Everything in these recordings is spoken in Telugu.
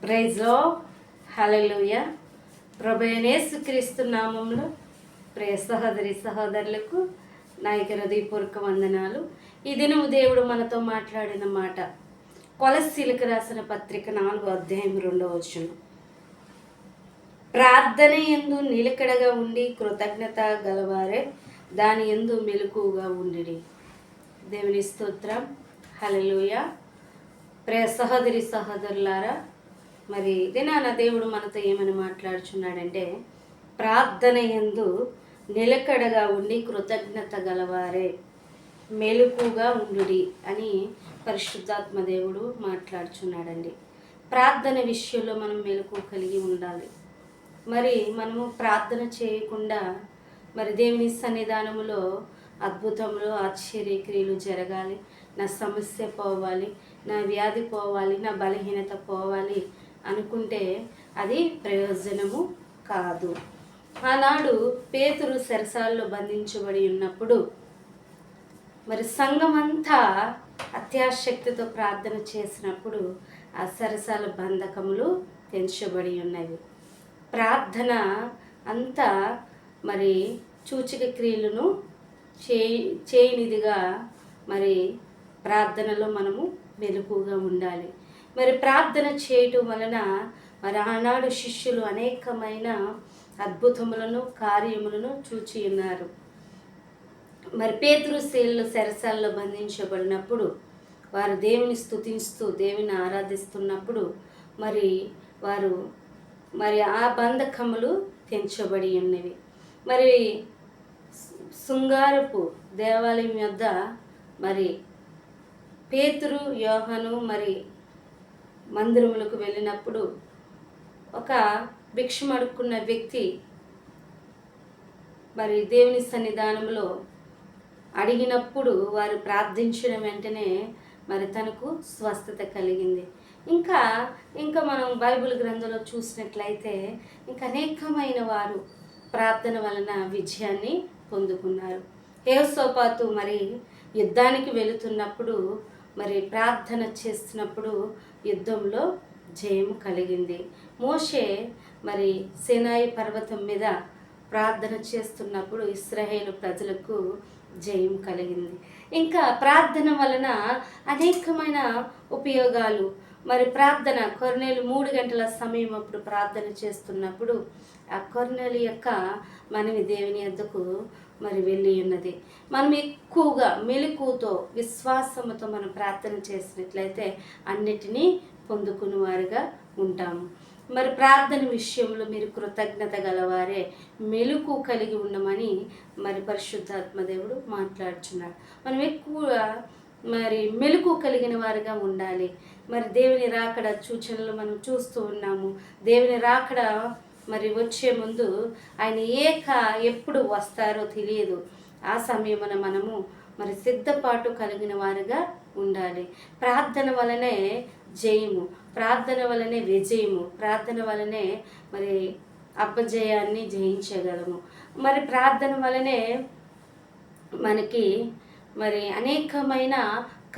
ప్రైజ్ లో హల్లెలూయా. ప్రభువైన యేసుక్రీస్తు నామములో ప్రియ సహోదరి సహోదరులకు నా యొక్క హృదయపూర్వక వందనాలు. ఈ దినము దేవుడు మనతో మాట్లాడిన మాట కొలస్సీలకు రాసిన పత్రిక 4వ అధ్యాయం 2వ వచనం. ప్రార్థన యందు నిలకడగా ఉండి కృతజ్ఞత గలవారే దాని యందు మెలకువగా ఉండిడి. దేవుని స్తోత్రం. హల్లెలూయా. ప్రియ సహోదరి సహోదరులారా, మరి దినాన దేవుడు మనతో ఏమని మాట్లాడుచున్నాడంటే, ప్రార్థన యందు నిలకడగా ఉండి కృతజ్ఞత గలవారే మెలకుగా ఉండుడి అని పరిశుద్ధాత్మ దేవుడు మాట్లాడుచున్నాడండి. ప్రార్థన విషయంలో మనం మెలకు కలిగి ఉండాలి. మరి మనము ప్రార్థన చేయకుండా మరి దేవుని సన్నిధానములో అద్భుతములు ఆశ్చర్యక్రియలు జరగాలి, నా సమస్య పోవాలి, నా వ్యాధి పోవాలి, నా బలహీనత పోవాలి అనుకుంటే అది ప్రయోజనము కాదు. ఆనాడు పేతురు చెరసాలలో బంధించబడి ఉన్నప్పుడు మరి సంఘమంతా అత్యాశక్తితో ప్రార్థన చేసినప్పుడు ఆ చెరసాల బంధకములు తెంచబడి ఉన్నవి. ప్రార్థన అంతా మరి సూచక క్రియలను చేయనిదిగా మరి ప్రార్థనలో మనము మెలకుగా ఉండాలి. మరి ప్రార్థన చేయటం వలన మరి ఆనాడు శిష్యులు అనేకమైన అద్భుతములను కార్యములను చూచి ఉన్నారు. మరి పేతురు చెరసాలలో బంధించబడినప్పుడు వారు దేవుని స్తుతిస్తూ దేవుని ఆరాధిస్తున్నప్పుడు మరి వారు మరి ఆ బంధకములు తెంచబడి ఉన్నవి. మరి శృంగారపు దేవాలయం యొద్ద మరి పేతురు యోహాను మరి మందిరములకు వెళ్ళినప్పుడు ఒక భిక్షం అడుక్కున్న వ్యక్తి మరి దేవుని సన్నిధానంలో అడిగినప్పుడు వారు ప్రార్థించిన వెంటనే మరి తనకు స్వస్థత కలిగింది. ఇంకా మనం బైబిల్ గ్రంథంలో చూసినట్లయితే ఇంకా అనేకమైన వారు ప్రార్థన వలన విజయాన్ని పొందుకున్నారు. యెహోషాపాతు మరి యుద్ధానికి వెళుతున్నప్పుడు మరి ప్రార్థన చేస్తున్నప్పుడు యుద్ధంలో జయం కలిగింది. మోషే మరి సీనాయి పర్వతం మీద ప్రార్థన చేస్తున్నప్పుడు ఇశ్రాయేలు ప్రజలకు జయం కలిగింది. ఇంకా ప్రార్థన వలన అనేకమైన ఉపయోగాలు. మరి ప్రార్థన కొర్నేలు 3 గంటల సమయం అప్పుడు ప్రార్థన చేస్తున్నప్పుడు ఆ కొర్నేలు యొక్క మనవి దేవుని యొద్దకు మరి వెళ్ళి ఉన్నది. మనం ఎక్కువగా మెలకువతో విశ్వాసముతో మనం ప్రార్థన చేసినట్లయితే అన్నిటినీ పొందుకుని వారుగా ఉంటాము. మరి ప్రార్థన విషయంలో మీరు కృతజ్ఞత గలవారే మెలకు కలిగి ఉండమని మరి పరిశుద్ధాత్మ దేవుడు మాట్లాడుచున్నాడు. మనం ఎక్కువగా మరి మెలకు కలిగిన వారుగా ఉండాలి. మరి దేవుని రాకడ సూచనలు మనం చూస్తూ ఉన్నాము. దేవుని రాకడ మరి వచ్చే ముందు ఆయన ఎప్పుడు వస్తారో తెలియదు. ఆ సమయమున మనము మరి సిద్ధపాటు కలిగిన వారుగా ఉండాలి. ప్రార్థన వలనే జయము, ప్రార్థన వలనే విజయము, ప్రార్థన వలనే మరి అపజయాన్ని జయించగలము. మరి ప్రార్థన వలనే మనకి మరి అనేకమైన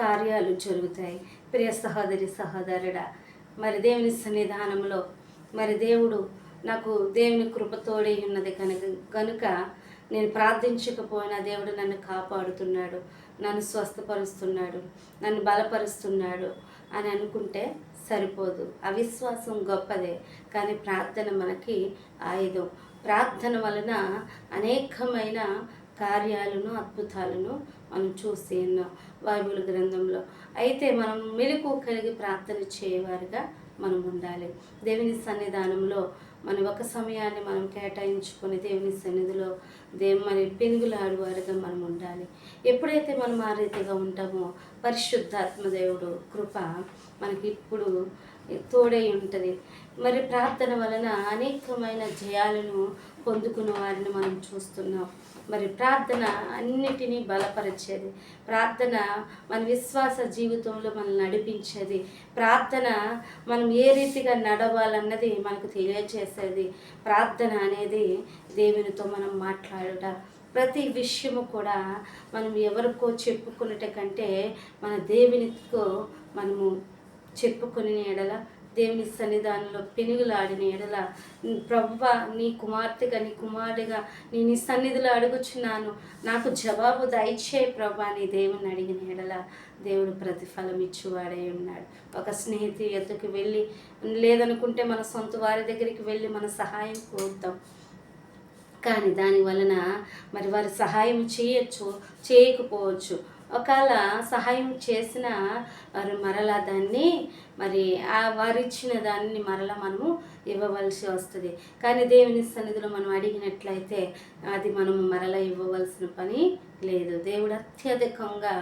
కార్యాలు జరుగుతాయి. ప్రియ సహోదరి సహోదరుడా, మరి దేవుని సన్నిధానంలో మరి దేవుడు నాకు దేవుని కృపతోడే ఉన్నది కనుక నేను ప్రార్థించకపోయినా దేవుడు నన్ను కాపాడుతున్నాడు, నన్ను స్వస్థపరుస్తున్నాడు, నన్ను బలపరుస్తున్నాడు అని అనుకుంటే సరిపోదు. అవిశ్వాసం గొప్పదే, కానీ ప్రార్థన మనకి ఆయుధం. ప్రార్థన వలన అనేకమైన కార్యాలను అద్భుతాలను మనం చూసి ఉన్నాం బైబిల్ గ్రంథంలో. అయితే మనం మెలకు కలిగి ప్రార్థన చేయవారుగా మనం ఉండాలి. దేవుని సన్నిధానంలో మన ఒక సమయాన్ని మనం కేటాయించుకొని దేవుని సన్నిధిలో మరి పెనుగులాడువారుగా మనం ఉండాలి. ఎప్పుడైతే మనం ఆ రీతిగా ఉంటామో పరిశుద్ధాత్మ దేవుడు కృప మనకి ఇప్పుడు తోడై ఉంటుంది. మరి ప్రార్థన వలన అనేకమైన జయాలను పొందుకున్న వారిని మనం చూస్తున్నాం. మరి ప్రార్థన అన్నిటినీ బలపరిచేది. ప్రార్థన మన విశ్వాస జీవితంలో మనం నడిపించేది. ప్రార్థన మనం ఏ రీతిగా నడవాలన్నది మనకు తెలియజేసేది. ప్రార్థన అనేది దేవునితో మనం మాట్లాడుట. ప్రతి విషయము కూడా మనం ఎవరికో చెప్పుకునేట కంటే మన దేవునితో మనము చెప్పుకునే ఎడల దేవుని సన్నిధానంలో పెనుగులాడిన ఎడల, ప్రభువా నీ కుమార్తెగా నీ కుమారుడిగా నీ సన్నిధిలో అడుగుచున్నాను, నాకు జవాబు దయచేయి ప్రభా నీ దేవుని అడిగిన ఎడల దేవుడు ప్రతిఫలం ఇచ్చువాడై ఉన్నాడు. ఒక స్నేహితు ఎద్దుకు వెళ్ళి, లేదనుకుంటే మన సొంత వారి దగ్గరికి వెళ్ళి మన సహాయం కోరుతాం. కానీ దాని వలన మరి వారి సహాయం చేయొచ్చు, చేయకపోవచ్చు. ఒకవేళ సహాయం చేసిన వారు మరలా దాన్ని మరి వారు ఇచ్చిన దాన్ని మరలా మనము ఇవ్వవలసి వస్తుంది. కానీ దేవుని సన్నిధిలో మనం అడిగినట్లయితే అది మనము మరలా ఇవ్వవలసిన పని లేదు. దేవుడు అత్యధికంగా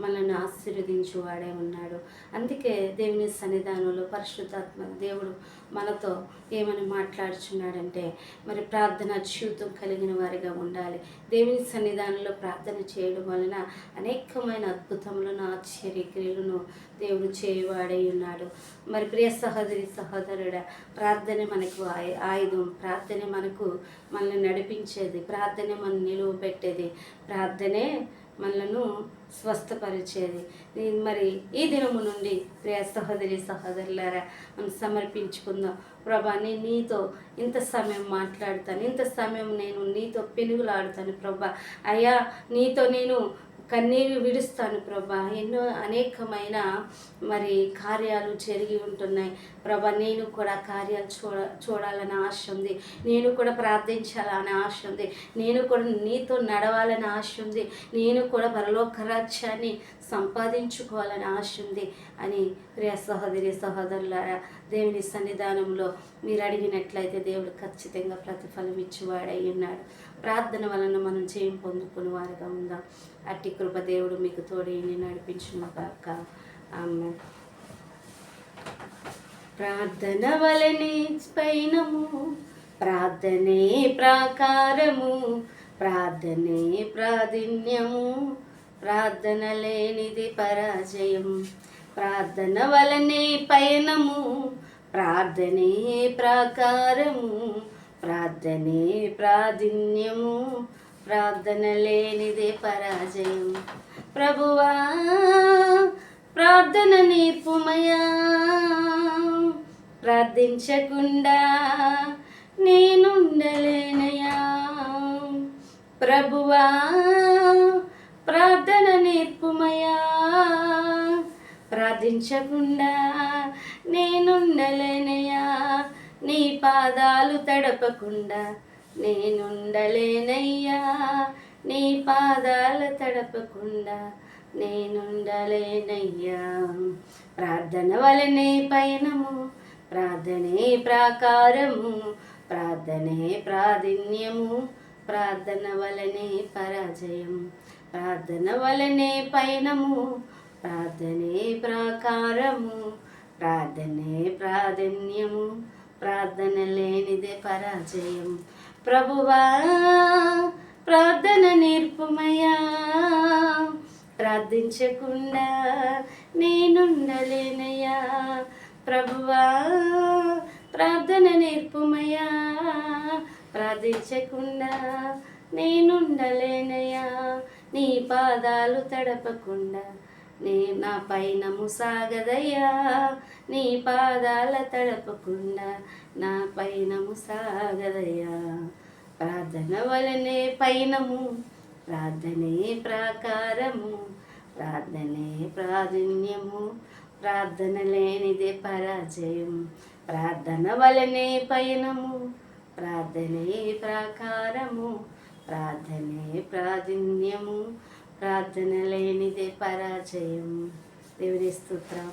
మనల్ని ఆశీర్వదించువాడే ఉన్నాడు. అందుకే దేవుని సన్నిధానంలో పరిశుద్ధాత్మ దేవుడు మనతో ఏమని మాట్లాడుచున్నాడంటే, మరి ప్రార్థన జీవితం కలిగిన వారిగా ఉండాలి. దేవుని సన్నిధానంలో ప్రార్థన చేయడం వలన అనేకమైన అద్భుతములను, ఆశ్చర్యక్రియలను దేవుడు చేయువాడై ఉన్నాడు. మరి ప్రియ సహోదరి సహోదరుడా, ప్రార్థన మనకు ఆయుధం. ప్రార్థన మనల్ని నడిపించేది. ప్రార్థన మనం నిలువ పెట్టేది. ప్రార్థనే మనలను స్వస్థపరిచేది. మరి ఈ దినము నుండి ప్రియ సహోదరి సహోదరులారా, మనం సమర్పించుకుందాం. ప్రభా నేను నీతో ఇంత సమయం మాట్లాడుతాను, ఇంత సమయం నేను నీతో పెనుగులాడుతాను ప్రభా. అయ్యా నీతో నేను కన్నీరు విడుస్తాను ప్రభా. ఎన్నో అనేకమైన మరి కార్యాలు జరిగి ఉంటున్నాయి ప్రభా. నేను కూడా కార్యాలు చూడాలని ఆశ ఉంది. నేను కూడా ప్రార్థించాలని ఆశ ఉంది. నేను కూడా నీతో నడవాలని ఆశ ఉంది. నేను కూడా పరలోక రాజ్యాన్ని సంపాదించుకోవాలని ఆశ ఉంది అని ప్రియ సహోదరి సహోదరులారా, దేవుని సన్నిధానంలో మీరు అడిగినట్లయితే దేవుడు ఖచ్చితంగా ప్రతిఫలం ఇచ్చేవాడై ఉన్నాడు. ప్రార్థన వలన మనం జయం పొందుకునే వారుగా ఉందాం. అట్టి కృప దేవుడు మీకు తోడేని నడిపించును గాక. ఆమేన్. ప్రార్థన వలనే పయనము, ప్రార్థనే ప్రాకారము, ప్రార్థనే ప్రాధాన్యము, ప్రార్థన లేనిది పరాజయం. ప్రార్థన వలనే పయనము, ప్రార్థనే ప్రాకారము, ప్రార్థనే ప్రాధాన్యము, ప్రార్థన లేనిదే పరాజయం. ప్రభువా ప్రార్థన నేర్పుమయా, ప్రార్థించకుండా నేనుండలేనయా. ప్రభువా ప్రార్థన నేర్పుమయా, ప్రార్థించకుండా నేనుండలేనయా. నీ పాదాలు తడపకుండా నేనుండలేనయ్యా. నీ పాదాలు తడపకుండా నేనుండలేనయ్యా. ప్రార్థన వలనే పయనము, ప్రార్థనే ప్రాకారము, ప్రార్థనే ప్రాధాన్యము, ప్రార్థన వలనే పరాజయం. ప్రార్థన వలనే పయనము, ప్రార్థనే ప్రాకారము, ప్రార్థనే ప్రాధాన్యము, ప్రార్థన లేనిదే పరాజయం. ప్రభువా ప్రార్థన నేర్పుమయా, ప్రార్థించకుండా నేనుండలేనయా. ప్రభువా ప్రార్థన నేర్పుమయా, ప్రార్థించకుండా నేనుండలేనయా. నీ పాదాలు తడపకుండా నా పయనము సాగదయ్యా. నీ పాదాల తడపకుండా నా పయనము సాగదయ్యా. ప్రార్థన వలనే పయనము, ప్రార్థనే ప్రాకారము, ప్రార్థనే ప్రాధాన్యము, ప్రార్థన లేనిదే పరాజయం. ప్రార్థన వలనే పయనము, ప్రార్థనే ప్రాకారము, ప్రార్థనే ప్రాధాన్యము, ప్రార్థన లేనిదే పరాజయం. దేవుని స్తోత్రం.